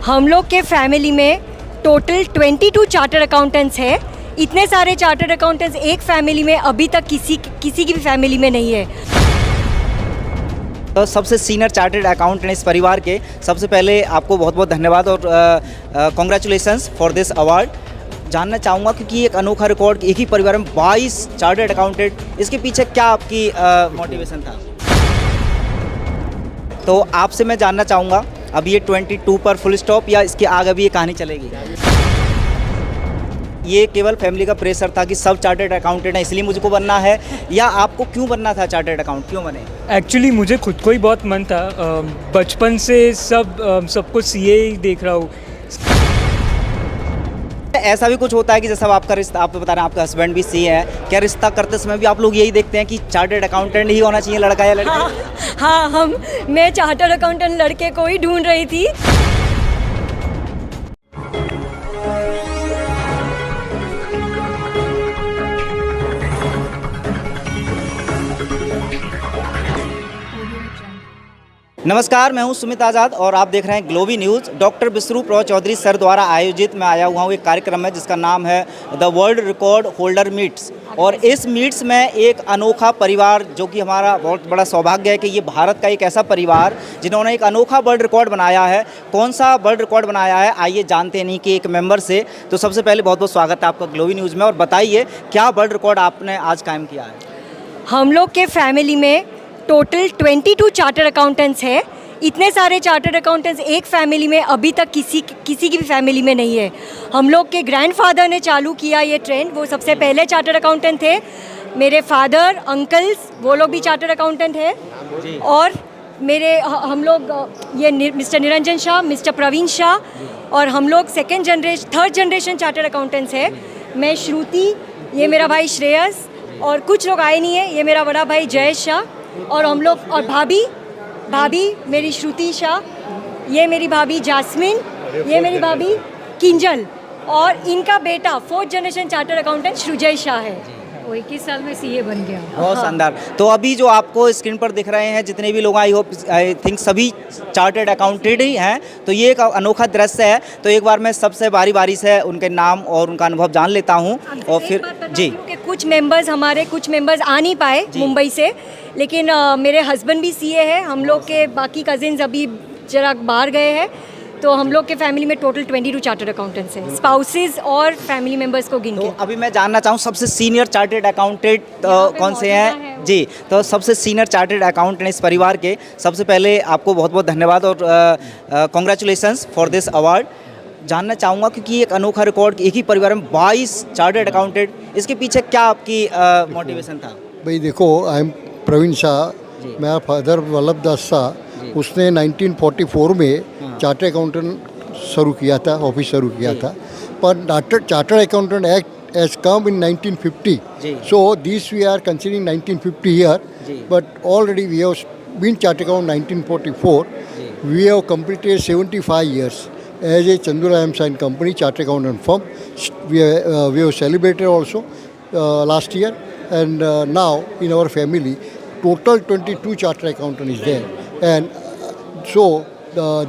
हम लोग के फैमिली में टोटल 22 चार्टर्ड अकाउंटेंट्स है। इतने सारे चार्टर्ड अकाउंटेंट्स एक फैमिली में अभी तक किसी की भी फैमिली में नहीं है। तो सबसे सीनियर चार्टर्ड अकाउंटेंट इस परिवार के, सबसे पहले आपको बहुत बहुत धन्यवाद और कॉन्ग्रेचुलेसन्स फॉर दिस अवार्ड। जानना चाहूँगा क्योंकि एक अनोखा रिकॉर्ड, एक ही परिवार में 22 चार्टर्ड अकाउंटेंट, इसके पीछे क्या आपकी मोटिवेशन था? तो आपसे मैं जानना चाहूँगा अब ये 22 पर फुल स्टॉप या इसके आगे भी ये कहानी चलेगी? ये केवल फैमिली का प्रेशर था कि सब चार्टर्ड अकाउंटेंट है इसलिए मुझको बनना है, या आपको क्यों बनना था चार्टर्ड अकाउंट, क्यों बने? एक्चुअली मुझे खुद को ही बहुत मन था, बचपन से सब कुछ सीए ही देख रहा हूँ। ऐसा भी कुछ होता है कि जैसा आपका रिश्ता, आप बता रहे हैं आपका हस्बैंड भी सीए है, क्या रिश्ता करते समय भी आप लोग यही देखते हैं कि चार्टर्ड अकाउंटेंट ही होना चाहिए, लड़का या लड़की? हाँ, मैं चार्टर्ड अकाउंटेंट लड़के को ही ढूंढ रही थी। नमस्कार, मैं हूं सुमित आज़ाद और आप देख रहे हैं Globy News. Doctor Bisru Prabha Chaudhary sir द्वारा आयोजित मैं आया हुआ हूं एक कार्यक्रम है जिसका नाम है the world record holder meets. और इस मीट्स में एक अनोखा परिवार, जो कि हमारा बहुत बड़ा सौभाग्य है कि ये भारत का एक ऐसा परिवार जिन्होंने एक अनोखा वर्ल्ड रिकॉर्ड बनाया है। कौन सा वर्ल्ड रिकॉर्ड बनाया है, आइए जानते हैं नहीं कि एक मेंबर से। तो सबसे पहले बहुत बहुत स्वागत है आपका ग्लोबी न्यूज़ में, और बताइए क्या वर्ल्ड रिकॉर्ड आपने आज कायम किया है? हम लोग के फैमिली में टोटल 22 चार्टर्ड अकाउंटेंट्स है। इतने सारे चार्टर्ड अकाउंटेंट्स एक फैमिली में अभी तक किसी की भी फैमिली में नहीं है। हम लोग के ग्रैंडफादर ने चालू किया ये ट्रेंड, वो सबसे पहले चार्टर्ड अकाउंटेंट थे। मेरे फादर, अंकल्स, वो लोग भी चार्टर्ड अकाउंटेंट है। और हम लोग ये मिस्टर निरंजन शाह, मिस्टर प्रवीण शाह, और हम लोग थर्ड जनरेशन चार्टर्ड अकाउंटेंट्स है। मैं श्रुति, ये मेरा भाई श्रेयस, और कुछ लोग आए नहीं है, ये मेरा बड़ा भाई जयेश शाह, और हम लोग, और भाभी मेरी श्रुति शाह, ये मेरी भाभी जास्मिन, ये मेरी भाभी किंजल, और इनका बेटा 4th generation chartered accountant Srijay Shah है। वो 21 साल में सीए बन गया। बहुत शानदार। तो अभी जो आपको स्क्रीन पर दिख रहे हैं जितने भी लोग, आई थिंक सभी चार्टर्ड अकाउंटेंट ही हैं। तो ये एक अनोखा दृश्य है। तो एक बार मैं सबसे बारी से उनके नाम और उनका अनुभव जान लेता हूँ और फिर जी। कुछ मेंबर्स आ नहीं पाए मुंबई से, लेकिन मेरे हस्बैंड भी सीए है। हम लोग के बाकी कजिन्स अभी जरा बाहर गए हैं। तो हम लोग के फैमिली में टोटल 22 चार्टर्ड अकाउंटेंट्स हैं, स्पाउसेस और फैमिली मेंबर्स को गिन के। तो अभी मैं जानना चाहूँ सबसे सीनियर चार्टर्ड अकाउंटेंट कौन से हैं? जी, तो सबसे सीनियर चार्टर्ड अकाउंटेंट इस परिवार के, सबसे पहले आपको बहुत बहुत धन्यवाद और कॉन्ग्रेचुलेसन्स फॉर दिस अवार्ड। जानना चाहूँगा क्योंकि एक अनोखा रिकॉर्ड, एक ही परिवार में 22 चार्टर्ड अकाउंटेंट, इसके पीछे क्या आपकी मोटिवेशन था? भाई देखो, आई एम प्रवीण शाह, मेरा फादर वल्लभ दास शाह, उसने 1944 में चार्टर्ड अकाउंटेंट शुरू किया था, ऑफिस शुरू किया था। पर chartered accountant act has come in 1950, so this we are considering 1950 here, but already we have been chartered account 1944. We have completed 75 years as a Chandula M. Sign Company chartered accountant firm. We have celebrated also last year, and now in our family total 22 chartered accountant is there, and so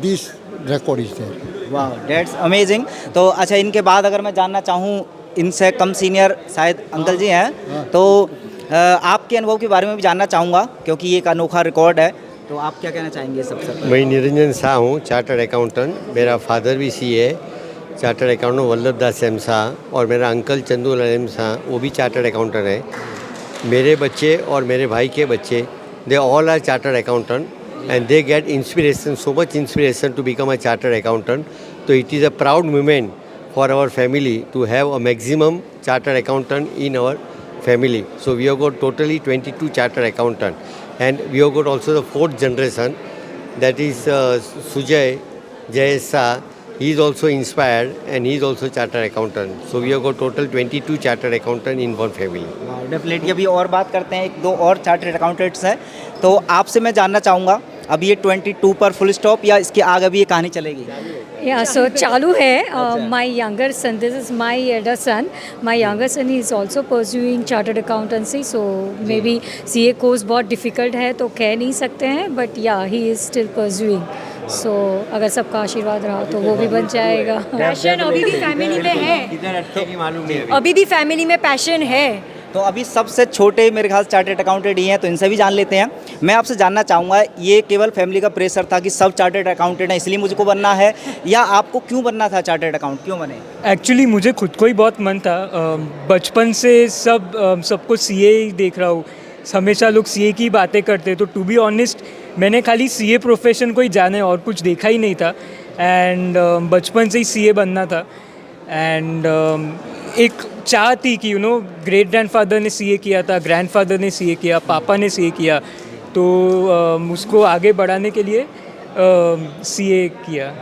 this record is there. वाह, that's amazing. तो अच्छा, इनके बाद अगर मैं जानना चाहूँ, इनसे कम सीनियर शायद अंकल जी हैं, तो आपके अनुभव के बारे में भी जानना चाहूँगा क्योंकि ये एक अनोखा रिकॉर्ड है। तो आप क्या कहना चाहेंगे सबसे? मैं निरंजन शाह हूँ, चार्टर्ड अकाउंटेंट। मेरा फादर भी सीए है, चार्टर्ड अकाउंटेंट वल्लभ दास एम शाह, और मेरा अंकल चंदूलाल एम शाह, वो भी चार्टर्ड अकाउंटेंट है। मेरे बच्चे और मेरे भाई के बच्चे, they all are chartered accountant, and they get inspiration, so much inspiration to become a chartered accountant. So it is a proud moment for our family to have a maximum chartered accountant in our family. So we have got totally 22 chartered accountant, and we have got also the 4th generation, that is Sujay Jayesa. He is also inspired and he is also chartered accountant. So we have got total 22 chartered accountant in one family. Definitely अभी और बात करते हैं, एक दो और chartered accountants हैं। तो आपसे मैं जानना चाहूँगा अब ये 22 पर फुल स्टॉप या इसके आगे भी ये कहानी चलेगी? Yeah, so चालू है। My younger son, this is my elder son. My younger son is also pursuing chartered accountancy. So maybe CA course बहुत difficult है तो कह नहीं सकते हैं, but yeah, he is still pursuing. सो अगर सबका आशीर्वाद रहा तो वो भी बन जाएगा। पैशन अभी भी फैमिली में है, मालूम नहीं अभी भी फैमिली में पैशन है। तो अभी सबसे छोटे मेरे ख्याल चार्टेड अकाउंटेंट ही हैं, तो इनसे भी जान लेते हैं। मैं आपसे जानना चाहूँगा, ये केवल फैमिली का प्रेशर था कि सब चार्टेड अकाउंटेंट हैं इसलिए मुझको बनना है, या आपको क्यों बनना था चार्टेड अकाउंट, क्यों बने? एक्चुअली मुझे खुद को ही बहुत मन था। बचपन से सबको सीए ही देख रहा हूँ, हमेशा लोग सीए की बातें करते, तो टू बी ऑनेस्ट मैंने खाली सीए प्रोफेशन को ही जाने और कुछ देखा ही नहीं था। एंड बचपन से ही सीए बनना था। एंड एक चाह थी कि ग्रेट ग्रैंडफादर ने सीए किया था, ग्रैंडफादर ने सीए किया, पापा ने सीए किया, तो उसको आगे बढ़ाने के लिए सीए किया।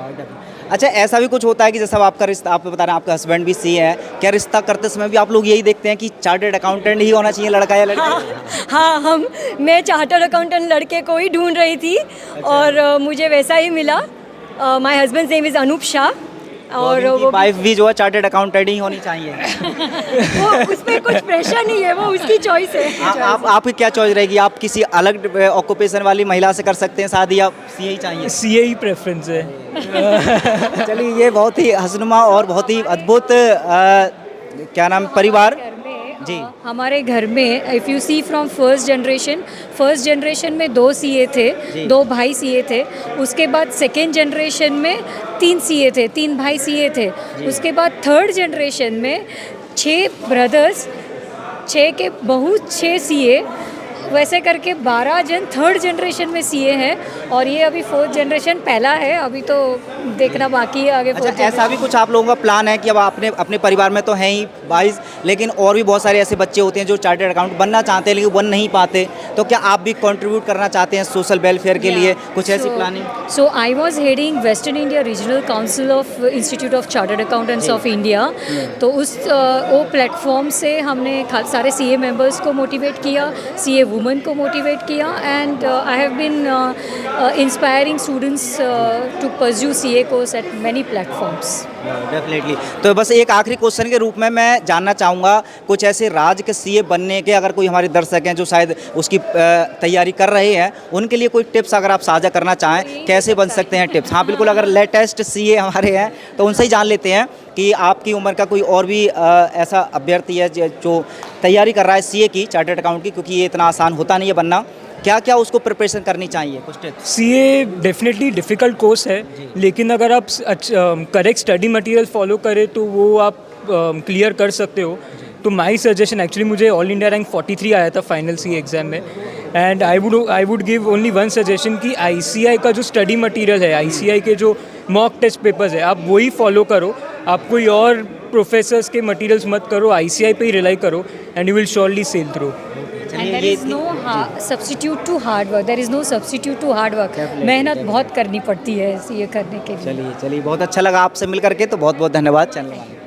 अच्छा, ऐसा भी कुछ होता है कि जैसा आपका रिश्ता, आप बता रहे हैं आपका हस्बैंड भी सीए है, क्या रिश्ता करते समय भी आप लोग यही देखते हैं कि चार्टेड अकाउंटेंट ही होना चाहिए लड़का या लड़की? हाँ, मैं चार्टर्ड अकाउंटेंट लड़के को ही ढूंढ रही थी और मुझे वैसा ही मिला। My husband name is Anoop Shah और वो वाइफ भी जो है चार्टेड अकाउंटेंट ही होनी चाहिए। वो उस पर कुछ प्रेशर नहीं है, वो उसकी चॉइस है। आपकी क्या चॉइस रहेगी? आप किसी अलग ऑक्यूपेशन वाली महिला से कर सकते हैं शादी, या सीए ही चाहिए? सीए ही प्रेफरेंस है। चलिए, ये बहुत ही हंसनुमा और बहुत ही अद्भुत क्या नाम परिवार जी। हमारे घर में if you see from first generation में 2 सीए थे, 2 भाई सीए थे। उसके बाद सेकेंड जनरेशन में 3 सीए थे, 3 भाई सीए थे। उसके बाद थर्ड जनरेशन में 6 ब्रदर्स, 6 के बहू, 6 सीए, वैसे करके 12 जन थर्ड जनरेशन में सीए हैं और ये अभी 4th जनरेशन पहला है। अभी तो देखना बाकी है आगे। अच्छा, ऐसा भी कुछ आप लोगों का प्लान है कि अब अपने परिवार में तो हैं ही 22, लेकिन और भी बहुत सारे ऐसे बच्चे होते हैं जो चार्टेड अकाउंट बनना चाहते हैं लेकिन बन नहीं पाते, तो क्या आप भी कंट्रीब्यूट करना चाहते हैं सोशल वेलफेयर के लिए? कुछ ऐसी planning? So I was heading Western India Regional Council of Institute of Chartered Accountants of India. तो उस वो प्लेटफॉर्म से हमने सारे सीए मेंबर्स को मोटिवेट किया, सीए वुमेन को मोटिवेट किया, and I have been inspiring students to pursue CA course at many platforms. Definitely. तो बस एक आखिरी क्वेश्चन के रूप में मैं जानना चाहूँगा, कुछ ऐसे राज्य के सीए बनने के, अगर कोई हमारे दर्शक हैं जो शायद उसकी तैयारी कर रहे हैं, उनके लिए कोई टिप्स अगर आप साझा करना चाहें, कैसे बन सकते हैं टिप्स? हाँ बिल्कुल, अगर लेटेस्ट सीए हमारे हैं तो उनसे ही जान लेते हैं कि आपकी उम्र का कोई और भी ऐसा अभ्यर्थी है जो तैयारी कर रहा है सीए की, चार्टर्ड अकाउंट की, क्योंकि ये इतना आसान होता नहीं है बनना, क्या क्या उसको प्रिपरेशन करनी चाहिए? कुछ tips. CA definitely difficult course है, लेकिन अगर आप करेक्ट स्टडी मटेरियल फॉलो करें तो वो आप क्लियर कर सकते हो। तो माई सजेशन, एक्चुअली मुझे ऑल इंडिया रैंक 43 आया था फाइनल सी एग्ज़ाम में, and I would give only one suggestion कि आईसीआई का जो स्टडी मटेरियल है, आईसीआई के जो मॉक टेस्ट पेपर्स है, आप वही फॉलो करो। आप कोई और प्रोफेसर्स के मटेरियल्स मत करो, आईसीआई पे ही रिलाई करो, and you will surely sail through. And there is no substitute to hard work. There is no substitute to hard work. मेहनत बहुत करनी पड़ती है ये करने के लिए। चलिए बहुत अच्छा लगा आपसे मिल करके, तो बहुत बहुत धन्यवाद चैनल वाले।